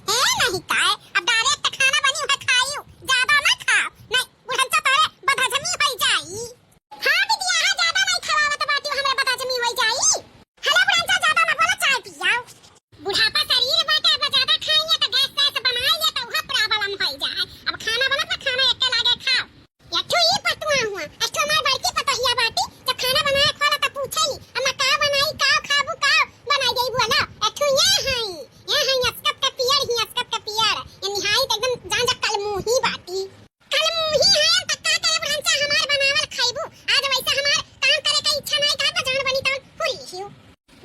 है नहीं काय अब डायरेक्ट खाना बनी है खाइयो ज्यादा ना खाओ नहीं बुढ़ंचा तारे बदहजमी होई जाई। हां बिटिया हां ज्यादा नहीं खवावत बाटी हमरे बदहजमी होई जाई। हेलो बुढ़ंचा ज्यादा मत बोलो चाय पियाओ बुढ़ापा शरीर बाटे अब ज्यादा खाएंगे तो गैस से बनाएंगे तो वह प्रॉब्लम होई जाए। अब खाना बनत ना खाना एक लागे खाओ या ठू ई पटुआ हुआ अष्टो मार बड़की पतहिया बाटी जब खाना बनाए खोला त पूछेली अम्मा का बनाई का खाबू का बनाई गई बोला अठू ये है अस्कत का पियर ही अस्कत का पियर ये निहाई एकदम जान जा कलमुही बाटी कलमुही है त का करे भंचा हमार बनावल खाइबू आज वैसे हमार काम करे का इच्छा नहीं का जान बनी तन हुई हियो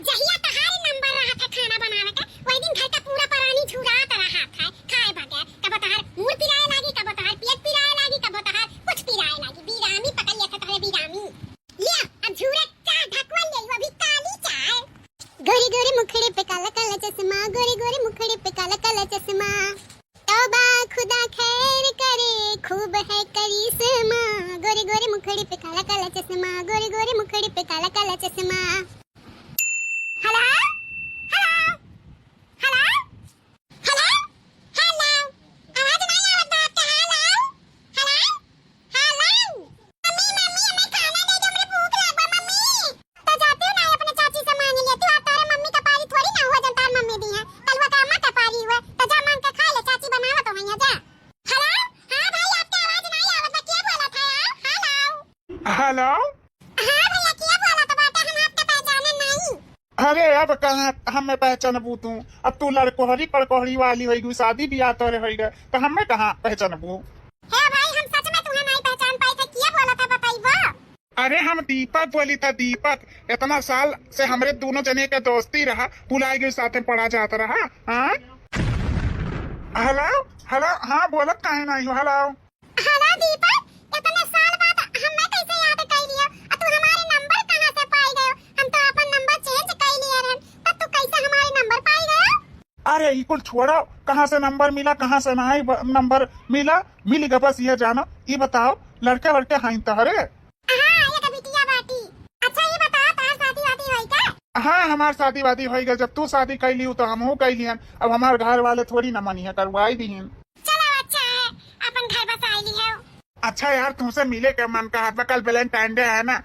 जहिया तहार नंबर रहा था खाना बनावे का वही दिन घर का पूरा परानी झुरात रहा था खाए बगैर कब तहार मुंह पिराए लागी कब तहार पेट पिराए लागी कब तहार कुछ पिराए लागी बीरामी पकड़िया था तहारे बीरामी लिया अब झूरे चा ढकवा ले अभी काली चाय गोरी गोरी मुखड़े पे काला काला चश्मा गोरी गोरी मुखड़े पे काला काला चश्मा तौबा खुदा खैर करे खूब है करिश्मा गोरी गोरी मुखड़े पे काला काला चश्मा गोरी गोरी मुखड़े पे काला काला चश्मा। Hello hello hello hello hello आवाज नहीं आवत बात का hello hello hello mummy mummy हमें खाना दे दो मुझे भूख लग बा मम्मी तो जाते हो ना अपने चाची से मांग लेती हो तारे मम्मी का पारी थोड़ी ना हुआ जनतार मम्मी दी है कलवा का अम्मा का पारी हुआ तो जा मांग के खा ले चाची बनावा तो भैया जा। हेलो हां भाई आपकी आवाज नहीं आवत बा क्या बोला था यार हेलो हेलो हां भैया क्या बोला था बेटा हम आपके पहचाने नहीं। अरे अब कहाँ हमें पहचानबू तू अब तू लड़कोहरी पड़कोहरी वाली होगी शादी ब्याह तोरे होई गए तो हमें कहाँ पहचानबू। है भाई हम सच में तुम्हें नहीं पहचान पाए थे क्या बोला था बताइए। अरे हम दीपक बोली था दीपक इतना साल से हमरे दोनों जने के दोस्ती रहा भुलाई गई साथ में पढ़ा जाता रहा। हाँ हेलो हेलो हाँ बोलत काहे नहीं हो हेलो हेलो दीपक इतने साल बाद हमें कैसे याद कर लिया तू हमारे नंबर कहां से पाई गयो हम तो अपन नंबर चेंज कर लिया रहन तब तू कैसे हमारे नंबर पाई गयो। अरे ये कुल छोड़ो कहाँ से नंबर मिला कहाँ से नहीं नंबर मिला मिलेगा बस ये जानो ये बताओ लड़के वड़के हैं तोहरे। हां ये का बिटिया बाटी अच्छा ये बता तार शादी वादी होई का। हाँ हमार शादी वादी हो गई जब तू शादी कैली तो हमहू कैलियन अब हमार घर वाले थोड़ी न मनी है करवाई दीहन। चलो अच्छा है अपन घर बस आईली है। अच्छा यार तुमसे मिले के मन का हाथ कल वैलेंटाइन डे है ना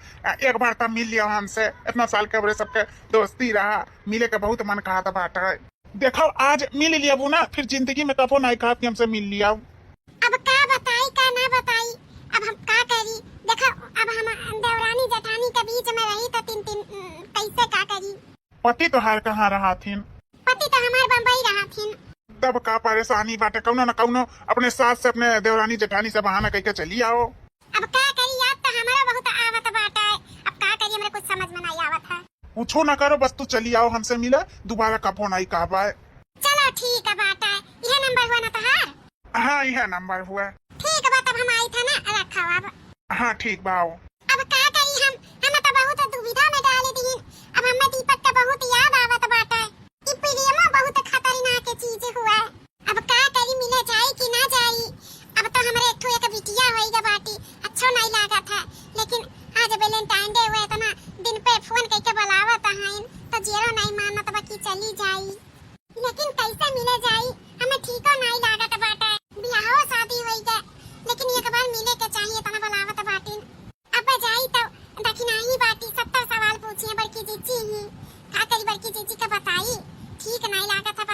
एक बार तब मिल लिया हमसे इतना साल के बड़े सबके दोस्ती रहा मिले के बहुत मन कहा था बाटा है देखो आज मिल लिया वो ना फिर जिंदगी में कबो नहीं कहा कि हमसे मिल लिया। अब का बताई का ना बताई अब हम का करी देखो अब हम देवरानी जेठानी के बीच में रही तो तीन कैसे का करी। पति तो हार कहाँ रहा थीन पति तो हमार बम्बई रहा थीन। तब का परेशानी बाटे कौनो न कौनो अपने सास से अपने देवरानी जेठानी से बहाना कह के चली आओ। अब का करी याद तो हमारा बहुत आवत बाटा है अब का करी हमरे कुछ समझ में नहीं आवत है। पूछो न करो बस तू चली आओ हमसे मिले दोबारा कबो नहीं कह पाए। चलो ठीक है बाटा है यह नंबर हुआ ना तहार। हाँ यह नंबर हुआ ठीक है तब हम आई था ना रखा अब। हाँ ठीक बाओ अब का करी हम तो बहुत दुविधा में डाल दी अब हमें दीपक का बहुत याद आवत बाटा है ई प्रेम बहुत खतरनाक चीज हुआ है अब का करी मिले जाए कि ना जाए। अब तो हमरे एक बिटिया होएगा बाटी अच्छा नहीं लगा था लेकिन आज वैलेंटाइन डे हुआ इतना दिन पे फोन करके बुलावत हैं तो जेरो नहीं मानत बाकी चली जाई लेकिन कैसे मिले जाई हमें ठीक नहीं लागत बाटा बियाह शादी होई गए लेकिन एक बार मिले के चाहिए तना बुलावत बाटी अब जाई तो दखिना ही बाटी 70 सवाल पूछिए बड़की जीजी ही का करी बड़की जीजी का बताई ठीक नहीं लागत है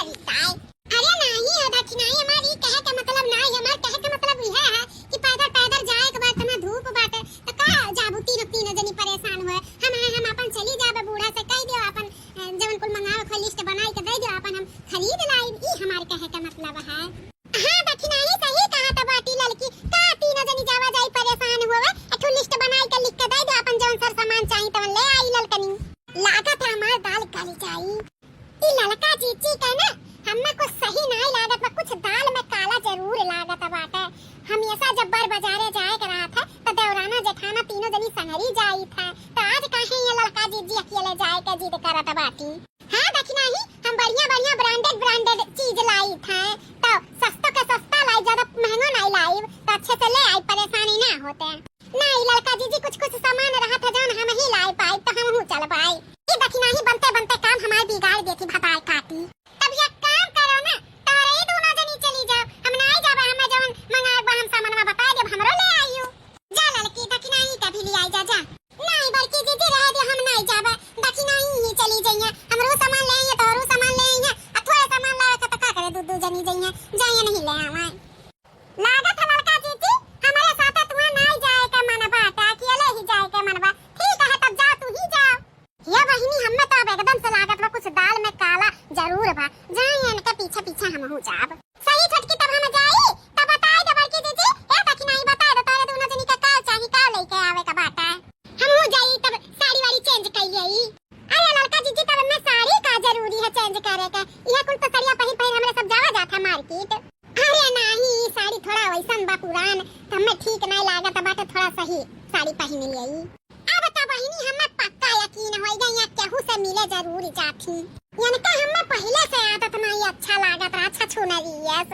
खरीदता है। अरे नहीं दक्षिणाई हमारी कहे का मतलब नहीं, हमार कहे का मतलब यह है कि पैदल पैदल जाए के बाद तना धूप बाटे तो का जाबू तीन जनी परेशान होए। हम अपन चली जाबे बूढ़ा से कह दियो अपन जवन कुल मंगावे को लिस्ट बनाई के दे दियो अपन हम खरीद लाई। ई हमार कहे का मतलब है। हां दक्षिणाई सही कहा त बाटी लड़की का तीन जनी जावा जाई परेशान होवे अठू लिस्ट बनाई के लिख के दे दियो अपन जवन सर सामान चाहिए तवन ले आई ललकनी। लागत हमार दाल काली चाहिए। ई ललका चीची का ना हमें कुछ सही नहीं लागत में कुछ दाल में काला जरूर लागत बाटे। हमेशा जब बर बाजारे जाए के रहा था तो देवराना जेठाना तीनों जनी संगरी जाई था तो आज काहे ये लड़का जीजी अकेले जाए के जिद करत बाटी। हां दक्षिणाई हम बढ़िया ब्रांडेड चीज लाई था तो सस्ता के सस्ता लाई, ज्यादा महंगा नहीं लाई तो अच्छे से ले आई, परेशानी ना होते। नहीं लड़का जीजी कुछ सामान रहा था जौन हम ही लाई पाई तो हम हूं चल पाई। ये दक्षिणाई बनते काम हमारे बिगाड़ देती भताई काटी। तब ये काम करो ना तारे ही दोनों जनी चली जाओ, हम नहीं जाबे, हम जवन मंगाए बा हम सामान में बता देब हमरो ले आइयो। जा लड़की दक्षिणाई का भी ले आई जा। नहीं बल्कि जीजी रह दे, हम नहीं जाबे, दक्षिणाई ही चली जाइए। हमरो सामान ले आइए तोरो सामान ले आइए आ थोड़ा सामान लावे तो का करे दू जनी जाइए नहीं ले आवे। लागत है लड़का जीजी हमारे साथ तू नहीं जाए का मन बाटा, अकेले ही जाए का मन बा। ठीक है तब जा तू ही जाओ। ये बहिनी हमें तो एकदम से लागत में कुछ दाल में काला जरूर बा, जाए इनके पीछे हम हो जाब। सही छटकी तब हम जाई तब बताई दे बड़की जीजी ए दक्षिणाई बता दे तोरे दोनों जनी का का चाहिए का लेके आवे का बाटा। हम हो जाई तब साड़ी वाली चेंज कर लेई। अरे लड़का जीजी तब में साड़ी का जरूरी है चेंज करे का, यह कुल तो सरिया पहिन हमरे सब जावा जाता मार्केट। अरे नहीं साड़ी थोड़ा वैसन बा पुरान तो हमें ठीक नहीं लागत बाटे, थोड़ा सही साड़ी पहन लेई। अब तो बहिनी हमें पक्का यकीन हो गई है केहू से मिले जरूर जाती, यानी कि हमें पहले से आदत नहीं अच्छा लागत रहा। अच्छा छूना रियस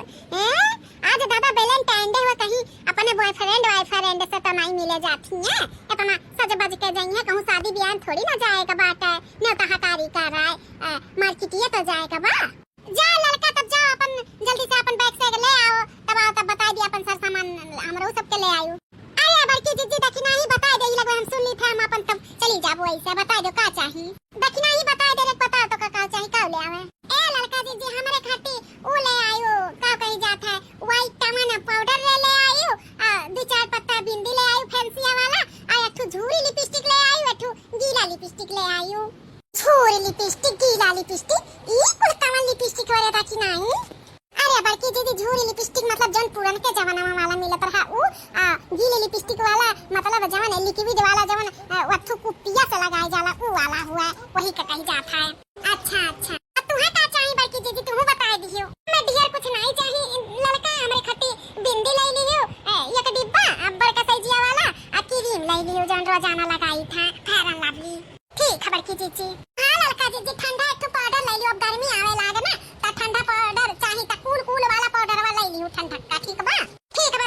आज दादा वैलेंटाइन डे हुआ कहीं अपने बॉयफ्रेंड से तो नहीं मिले जाती है, इतना सज बज के जाइए कहूँ शादी ब्याह थोड़ी ना जाएगा बाटे, न तो हकारी कर रहा है मार्केटिए तो जाएगा बा। जा लड़का तब जाओ अपन जल्दी से अपन बैग से ले आओ तब आओ तब बता दिया अपन सर सामान हमरो सबके ले आयो। अरे बड़की जीजी दक्षिणाई बता दे लगे हम सुन ली थे हम अपन तब चली जाबो ऐसे बता दो का चाहिए। दक्षिणाई बता दे बता तो का चाहिए का ले आवे। ए लड़का जीजी हमरे खाती ओ ले आयो का कहीं जात है व्हाइट टमाना पाउडर ले आयो दो चार पत्ता बिंदी ले आयो फैंसी वाला आ एक झूरी लिपस्टिक ले आयो एक गीला लिपस्टिक ले आयो। झूरी लिपस्टिक गीला लिपस्टिक ई कुल कमल लिपस्टिक वाला दक्षिणाई। अरे बड़की दीदी झूरी लिपस्टिक मतलब जन पुराने के जमाना में वाला मिलत रहा उ गीली लिपस्टिक वाला मतलब जवन लिक्विड वाला जवन वथु कुपिया से लगाई जाला उ वाला हुआ वही का कहीं जाता है। अच्छा तुम्हें का चाहिए बड़की दीदी तुम बता दियो। मैं ढेर कुछ नहीं चाहिए लड़का हमरे खटी बिंदी ले लियो एक डिब्बा बड़का साइजिया वाला आ क्रीम ले लियो जन रोजाना लगाई था फेयर एंड लवली। ठीक है बड़की दीदी। हां लड़का दीदी ठंडा एक पाउडर ले लियो, अब गर्मी आवे लागे ना तो ठंडा पाउडर चाहिए तो कूल वाला पाउडर वाला ले लियो ठंडा का। ठीक बा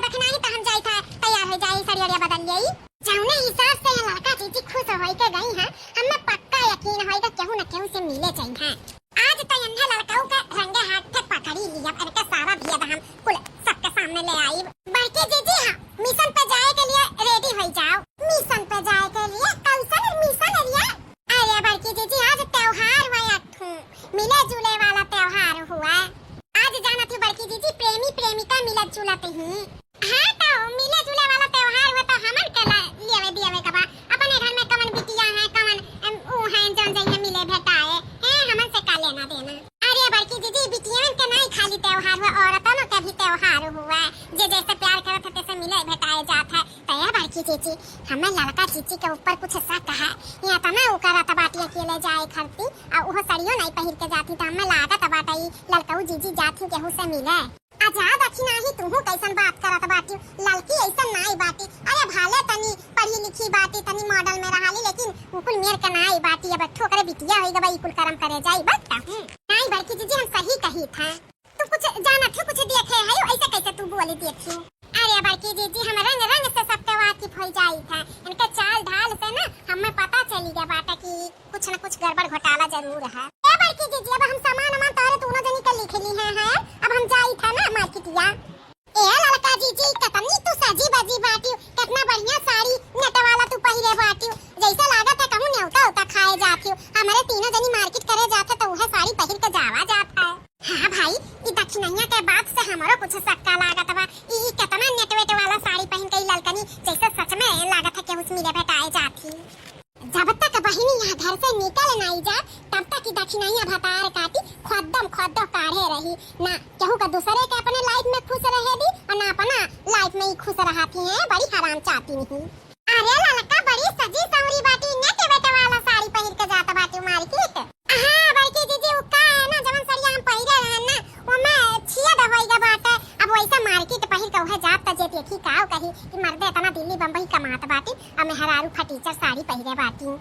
दक्षिणाई तो हम जाई था तैयार हो जाई सरिया बदल गई जाउने हिसाब से लड़का जीजी खुश होई के गई है। हमें पक्का यकीन होई केहू न केहू से मिले चाहिए। आज तो अन्ना लड़काऊ का रंगे हाथ से पकड़ी लिया इनका सारा भेद हम कुल सबके सामने ले आई। बड़के जीजी हां मिशन पे जाए के लिए रेडी हो जाओ। मिशन पे जाए के लिए कौन मिशन है? अरे बड़की जीजी आज त्योहार हुआ मिले जुले वाला त्योहार हुआ। आज जाना थी बड़की जीजी प्रेमी प्रेमिका मिलत जुलत ही। हां तो मिले जुले वाला त्योहार हुआ तो हमन के लेवे दियावे का बा अपने घर में कवन बिटिया है कवन ऊ है जन जइया मिले भेटाए हैं हमन से का लेना देना। अरे बड़की जीजी बिटियन के नहीं खाली त्योहार हुआ औरतों का भी त्योहार हुआ जे जैसे प्यार करत है तैसे मिले भेटाए जात है। तो ये बड़की जीजी हमें लड़का चीची के ऊपर कुछ शक है या तो ना करत बाटी अकेले जाए खरती और वो सड़ियो नहीं पहिर के जाती तो हमें लागत बाटी लड़काऊ जीजी जाती केहू से मिले। आजा दक्षिणाई तू कैसन बात करत बाटी लड़की ऐसन नहीं बाटी। अरे भाले तनी पढ़ी लिखी बाटी तनी मॉडल में रहाली लेकिन उकुल मेर के नहीं बाटी अब ठोकरे बिटिया होई गई कुल कर्म करे जाई बट नहीं बड़की जीजी हम सही कही था। तू कुछ जाना थे कुछ देखे है ऐसे कैसे तू बोली देखी। अरे बड़की जीजी हम रंग से सबके वाकिफ हो जाई था इनके चाल ढाल से ना हमें पता चली गया बाटा कि कुछ न कुछ गड़बड़ घोटाला जरूर है। ए बड़की जीजी अब हम सामान तारे दोनों जनी के लिख ली है अब हम जाई था ना मार्केटिया। ए लड़का जीजी कतनी तू सजी बजी बाटी कितना बढ़िया साड़ी नेट वाला तू पहिरे बाटी जैसे लागत है कहूं न्योता होता खाए जाती हमारे तीनों जनी मार्केट करे जाते तो वह साड़ी पहिर के जावा जाता है। हमारो कुछ सक्का लागत बा। ई कितना नेटवेट वाला साड़ी पहन के ललकनी जैसे सच में लागत है कि उस मिले भेटाए जाती। जब तक बहिनी यहाँ घर से निकल नहीं जा तब तक की दक्षिणाइया भतार काटी खद्दम खद्दो काढ़े रही ना केहू का दूसरे के अपने लाइफ में खुश रहे दी और ना अपना लाइफ में ही खुश रहती है। बड़ी हराम चाहती नहीं। अरे ललका बड़ी सजी सवरी बाटी नेट बेटे वाला साड़ी पहन के जाता बाटी मार्केट। हां बल्कि दीदी उ का है ना जवन सरिया हम पहिरे रहन ना वो मैं छिया दवाईगा बाटे। अब वैसा मार्केट पहिर के वह जात त जे देखी काव कही कि मर्दे इतना दिल्ली बम्बई कमात बाटी अब मैं हरारू फटीचर साड़ी पहिरे बाटी।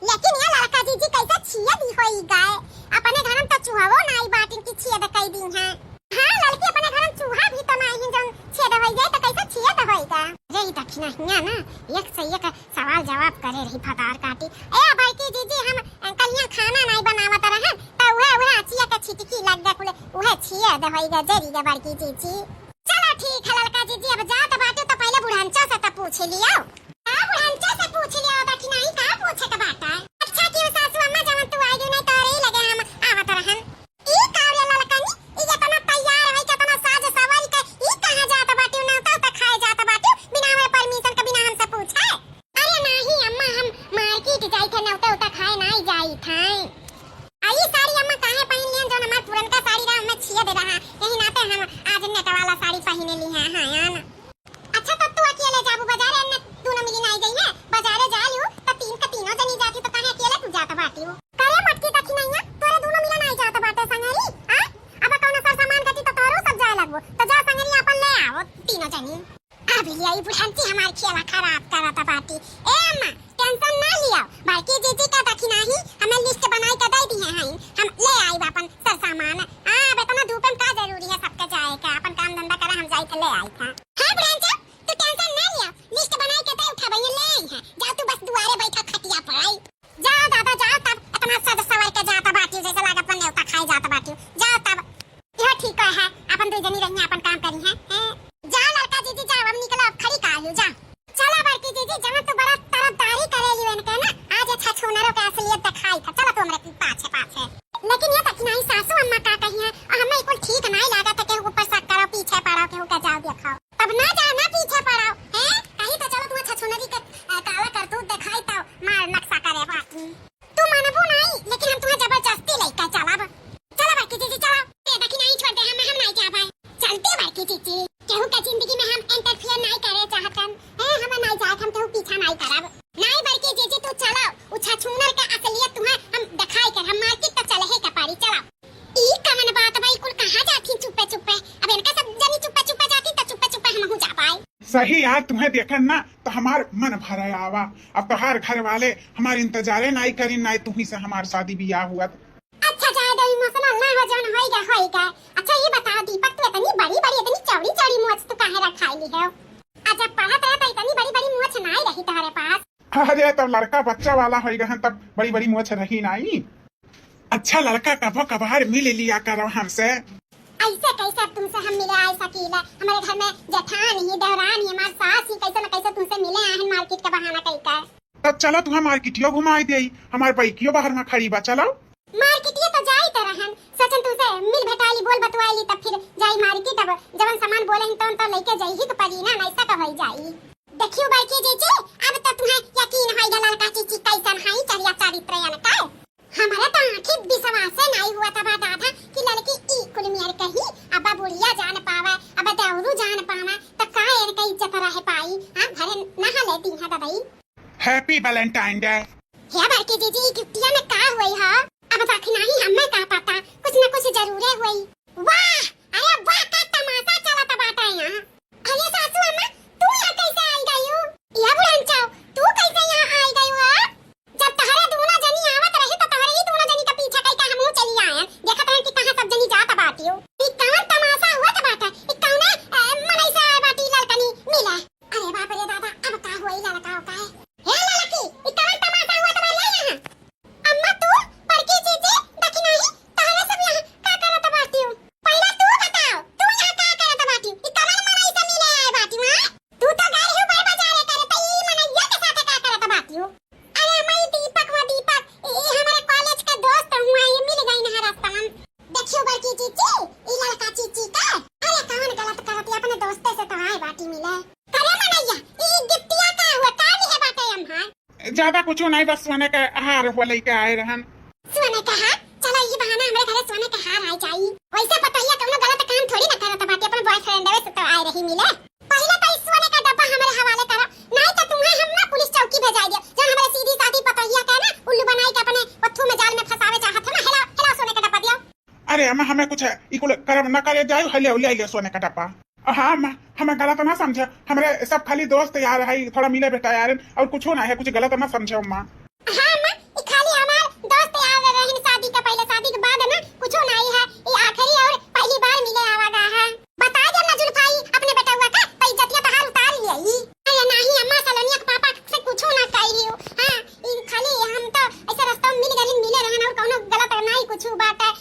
लेकिन ये लड़का जीजी कैसा छिया दी होई गाय अपने घर में तो चूहावो नाई बाटिन की छिया द कई दिन है। हां लड़की अपने घर में चूहा भी तो नहीं है जन छिया द होई जाए तो कैसा छिया द होईगा। रे ई दक्षिणा हिया ना एक से एक सवाल जवाब करे रही फटार काटी। ए भाई की जीजी हम कलिया खाना नहीं बनावत रहन त उहे छिया के छिटकी लग ग कुले उहे छिया द होईगा जरी ग बड़की जीजी। चलो ठीक है लड़का जीजी अब जा त बाटे तो पहले बुढ़ांचा से त पूछ लियो। हां बुढ़ांचा से पूछ लियो दक्षिणा ही का पूछे का बाटा। अच्छा क्यों सासू अम्मा जवन तू आई नहीं तो रे लगे हम आवत रहन। ई कावले ललकनी ई इतना तैयार है कितना साज सवारी के ई कहां जात बाटी ना तो खाए जात बाटी बिना हमारे परमिशन के बिना हमसे पूछे। अरे नहीं अम्मा हम मार्केट जाई थे ना उता खाए नहीं जाई थे। आई साड़ी अम्मा काहे पहन लियन जो हमार पुरनका साड़ी रा मैं छिया दे रहा यही नाते हम आज नेट वाला साड़ी पहने ली है। हां यार अच्छा तब तू अकेले जाबू बाजार ने दोनों मिली नहीं गई है बाजारे जा लियो त तीन का तीनों जनी जाती तो काहे अकेले तू जाता बाटी हो। करे मटकी दक्षिणाइया तोरे दोनों मिला नहीं जाता बाटे संगरी। हां अब कौन सर सामान कटी तो तोरो सब जाए लगबो तो जा संगरी अपन ले आओ तीनों जनी। अब लियाई बुढ़ांती हमार खेला खराब करता बाटी। ए अम्मा टेंशन ना लियो बाकी जीजी का दक्षिणाही हमें लिस्ट बनाई के दे दी है हम ले आई अपन सर सामान। हां बेटा धूप में का जरूरी है सबके जाए का अपन काम धंधा करा हम जाई के ले आई था। हां बुढ़ांचा तू टेंशन ना लियो लिस्ट बनाई के दे उठा भैया ले आई है जा तू बस दुआरे बैठा खटिया पर आई जा दादा जा तब इतना सज सवार के जाता बाटी जैसे लागत पर नेवता खाए जाता बाटी जा तब यह ठीक है अपन दो जनी रही अपन काम करी है। जा लड़का जीजी जा अब निकलो अब खड़ी कालू जा। चला बड़की जीजी जहां तू बड़ा तरफदारी करेली वन के ना आज अच्छा छोनरो के असलियत दिखाई था। चलो तू हमरे पाछे पाछे लेकिन ये तक नहीं सासू अम्मा का कही है और हमें कोई ठीक नहीं लागत के ऊपर शक करो पीछे पड़ो के का जाओ दिखाओ तब ना जाओ ना पीछे पड़ो हैं कहीं तो चलो तू अच्छा छोनरी के काला करतूत दिखाई तो मार नक्शा करे बाकी तू मानबू नहीं लेकिन हम तुम्हें जबरदस्ती लेके चलब। चलो बड़की जीजी चलो ते देखी नहीं छोड़ दे हम नहीं जा पाए चलते बड़की जीजी केहू के जिंदगी में हम इंटरफेयर नहीं करे चाहतन है हम नहीं जाए हम केहू पीछा नहीं करब। नहीं बड़की जीजी तू चलो उछा छूनर के असलियत तुम्हें हम दिखाई कर हम मार्केट तक चले है कपाड़ी चलो। ई कहन बात भाई कुल कहां जाती चुप्पे चुप्पे अब इनका सब जनी चुप्पे चुप्पे जाती तो चुप्पे चुप्पे हम हो जा पाए। सही यार तुम्हें देखन ना तो हमार मन भर आवा। अब तो हर घर वाले हमारे इंतजारे नहीं करी नहीं तुम्ही से हमार शादी ब्याह हुआ। अच्छा जाए दो इमोशनल ना हो जान होएगा। अच्छा ये बता दीपक तू इतनी बड़ी बड़ी इतनी चौड़ी चौड़ी मूंछ तू काहे रखाई ली है। अच्छा पढ़त है तो इतनी बड़ी बड़ी मूंछ नहीं रही तुम्हारे पास। अरे तब लड़का बच्चा वाला होएगा तब बड़ी बड़ी मूंछ रही नहीं। अच्छा लड़का कभो कभार मिल लिया करो हमसे। ऐसे कैसे तुमसे हम मिले आए सकीला हमारे घर में जेठान ही देवरान ही हमारे सास ही कैसे न कैसे तुमसे मिले आए मार्केट का बहाना कई का। तब चलो तुम्हें मार्केटियो घुमाई दे हमारे बाइकियो बाहर में खड़ी बा चलो। मार्केट ये तो जाई तो रहन सचन तुमसे मिल भेटाली बोल बतवाली तब फिर जाई मार्केट अब जवन सामान बोले तो लेके जाई ही तो परी ना ऐसा तो होई जाई। देखियो बाकी जीजी अब तो तुम्हें यकीन होई गया लड़का चीची कैसन हाई चरिया चरित्र यानी का हमारा तो आंखें विश्वास से नहीं हुआ था दादा कि लड़की ई कुलमियर कही अब बुढ़िया जान पावे अब देवरू जान पावे तो काहे इनका इज्जत रह पाई। हां घरे नहा लेती है दादाई। Happy Valentine day. हे बाकी जीजी गिफ्टिया में का हुई है अब तक नहीं हमें का पता कुछ न कुछ जरूर हुई। वाह अरे वाह का तमाशा चला था बाटा यहां। अरे सासू अम्मा तू यहां कैसे आई गई हो। या बुढ़ांचा तू कैसे यहां आई गई हो। जब तहरे दोनों जनी आवत रही तो तहरे ही दोनों जनी के पीछे कई का हम चली आए देखत रहे कि कहां सब जनी जात बाटी हो। ई कौन तमाशा हुआ था बाटा ई कौन मनई से आए बाटी लड़कनी मिला। अरे बाप रे दादा अब का होई लड़का का है। हे लड़की ई कौन तमाशा हुआ था ले यहां। अम्मा तू बड़की जीजी देखी नहीं तहरे सब यहां का करत बाटी हो। पहले तू बताओ तू यहां का करत बाटी ई कौन मनई से मिले आए बाटी हां तू तो गई हो बार बाजारे करे तो ई मनैया के साथ का करत बाटी हो। अरे मैं दीपक ये हमारे कॉलेज के दोस्त हुआ ये मिल गई ना रास्ता में। देखियो बड़की चीची ये लड़का चीची का बाटी मिले। करे मनैया ई गिफ्टिया का हुआ का लिए बाटे हम। ज्यादा कुछ नहीं, बस सोने का हार हुआ लेके आए रहन। सोने का हार? चलो ये बहाना हमरे घरे सोने का हार आ जाई। वैसे बताइए कौनो गलत काम थोड़ी ना करत बाटी, अपन बॉयफ्रेंड है से तो आए रही मिले। पहले तो इस सोने का डब्बा हमरे हवाले करो, नहीं तो तुम्हें हम ना पुलिस चौकी भेजाई दे। जो हमरे सीधी सादी पतैया का ना उल्लू बनाई के अपने पत्थू में जाल में फंसावे चाहत है ना। हेला हेला सोने का डब्बा दियो। अरे अम्मा हमें कुछ इकुल करम न करे जाए, हले ले ले सोने का डब्बा। हाँ अम्मा हमें गलत ना समझे, हमरे सब खाली दोस्त यार है, थोड़ा मिले बेटा यार, और कुछ ना है, कुछ गलत ना समझे अम्मा। हां अम्मा ई खाली हमार दोस्त यार रहन, शादी के पहले शादी के बाद ना कुछ नहीं है। ये आखिरी और पहली बार मिले आवागा है। बता दे ना जुल्फाई अपने बेटा हुआ का तो इज्जतिया तो हाल उतार लिया। अरे नहीं अम्मा सलोनिया के पापा से कुछ ना कही हो। हां ई खाली हम तो ऐसे रास्ता में मिल गए मिले रहन, और कोनो गलत नहीं कुछ बात है।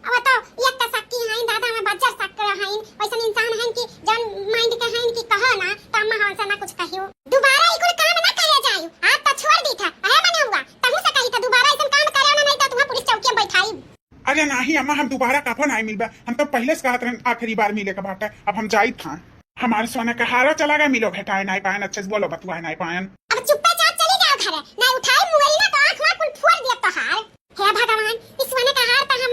अब तो एक का शक्ति है दादा में बच्चा शक है, वैसे इंसान है कि जन माइंड के है कि कहो ना तो अम्मा हमसे ना कुछ कहियो। दोबारा ई कोई काम ना करे जायो। आज तो छोड़ दी था है मने हुआ तहु से कही था दोबारा ऐसा काम करे ना, नहीं तो तुम्हें पुलिस चौकी में बैठाई। अरे नहीं अम्मा हम दोबारा कफन नहीं मिलबा, हम तो पहले से कहत रहन आखिरी बार मिले का बात है। अब हम जाई था, हमारे सोने का हारा चला गया, मिलो भेटाए नहीं पाए, अच्छे से बोलो बतुआ नहीं पाए। अब चुपचाप चली जाओ घरे, नहीं उठाई मुगल ना तो आंख में कुल फोड़ दिया तो हार। हे भगवान इस सोने का हार तो हम